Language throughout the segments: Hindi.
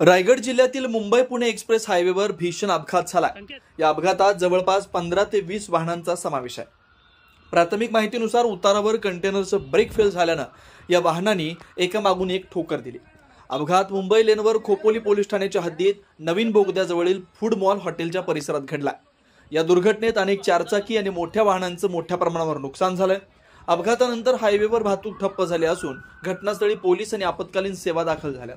रायगड जिल्ह्यातील मुंबई पुणे एक्सप्रेस हायवेवर भीषण अपघात झाला। या अपघातात जवळपास 15 ते 20 वाहनांचा समावेश आहे। प्राथमिक माहितीनुसार उतारावर कंटेनरचं ब्रेक फेल झाल्यानं या वाहनांनी एकामागून एक ठोकर दिली। अपघात मुंबई लेनवर खोपोली पोलीस ठाण्याच्या हद्दीत नवीन बोगद्याजवळील फूड मॉल हॉटेलच्या परिसरात घडला। या दुर्घटनेत अनेक चारचाकी आणि मोठ्या वाहनांचं मोठ्या प्रमाणावर नुकसान झालंय। अपघातानंतर हायवेवर वाहतूक ठप्प झाली असून घटनास्थळी पोलीस आणि आपत्कालीन सेवा दाखल झाल्या।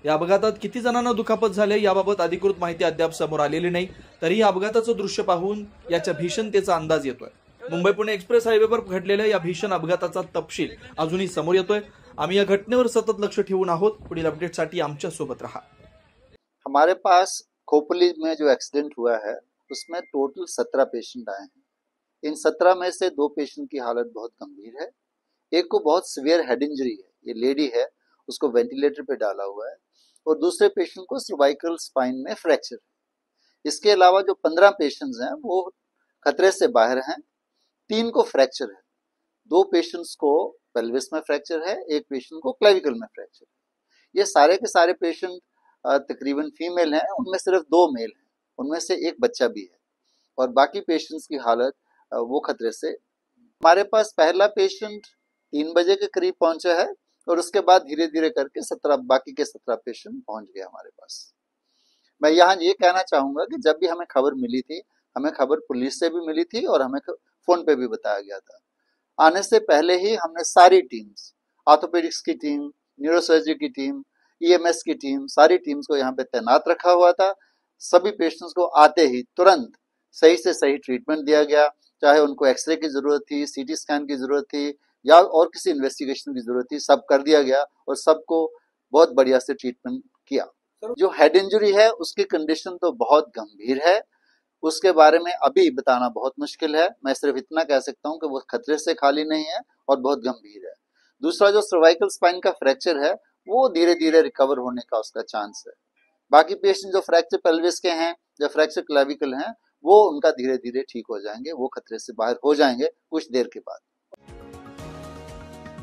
या अपघातात किती जणांना दुखापत झाले याबाबत अधिकृत माहिती अद्याप समोर आलेली नाही, तरी अपघाताचं दृश्य पाहून याच्या भीषणतेचा अंदाज येतोय। मुंबई पुणे एक्सप्रेस हायवेवर घडलेल्या या भीषण अपघाताचा तपशील अजूनही समोर येतोय। आम्ही या घटनेवर सतत लक्ष ठेवून आहोत। पुढील अपडेटसाठी आमच्या सोबत रहा। हमारे पास खोपली में जो एक्सीडेंट हुआ है उसमें टोटल 17 पेशेंट आए हैं। इन 17 में से 2 पेशेंट की हालत बहुत गंभीर है, एक को बहुत सीवियर हेड इंजरी है, ये लेडी है, उसको वेंटिलेटर पे डाला हुआ है, और दूसरे पेशेंट को सर्वाइकल स्पाइन में फ्रैक्चर है। इसके अलावा जो 15 पेशेंट्स हैं वो खतरे से बाहर हैं, 3 को फ्रैक्चर है, 2 पेशेंट्स को पेल्विस में फ्रैक्चर है, एक पेशेंट को क्लेविकल में फ्रैक्चर है। ये सारे के सारे पेशेंट तकरीबन फीमेल हैं, उनमें सिर्फ 2 मेल हैं, उनमें से एक बच्चा भी है, और बाकी पेशेंट्स की हालत वो खतरे से। हमारे पास पहला पेशेंट 3 बजे के करीब पहुंचा है, और उसके बाद धीरे धीरे करके 17 बाकी के 17 पेशेंट पहुंच गए हमारे पास। मैं यहाँ ये कहना चाहूंगा कि जब भी हमें खबर मिली थी, हमें खबर पुलिस से भी मिली थी और हमें फोन पे भी बताया गया था। आने से पहले ही हमने सारी टीम्स, ऑर्थोपेडिक्स की टीम, न्यूरोसर्जरी की टीम, ईएमएस की टीम, सारी टीम्स को यहाँ पे तैनात रखा हुआ था। सभी पेशेंट्स को आते ही तुरंत सही से सही ट्रीटमेंट दिया गया, चाहे उनको एक्सरे की जरूरत थी, सीटी स्कैन की जरूरत थी या और किसी इन्वेस्टिगेशन की जरूरत थी, सब कर दिया गया और सबको बहुत बढ़िया से ट्रीटमेंट किया। जो हेड इंजरी है उसकी कंडीशन तो बहुत गंभीर है, उसके बारे में अभी बताना बहुत मुश्किल है। मैं सिर्फ इतना कह सकता हूं कि वो खतरे से खाली नहीं है और बहुत गंभीर है। दूसरा जो सर्वाइकल स्पाइन का फ्रैक्चर है वो धीरे धीरे रिकवर होने का उसका चांस है। बाकी पेशेंट जो फ्रैक्चर पेल्विस के हैं, जो फ्रैक्चर क्लेविकल हैं, वो उनका धीरे धीरे ठीक हो जाएंगे, वो खतरे से बाहर हो जाएंगे कुछ देर के बाद।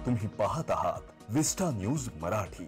तुम्ही पाहत आहात विस्टा न्यूज मराठी।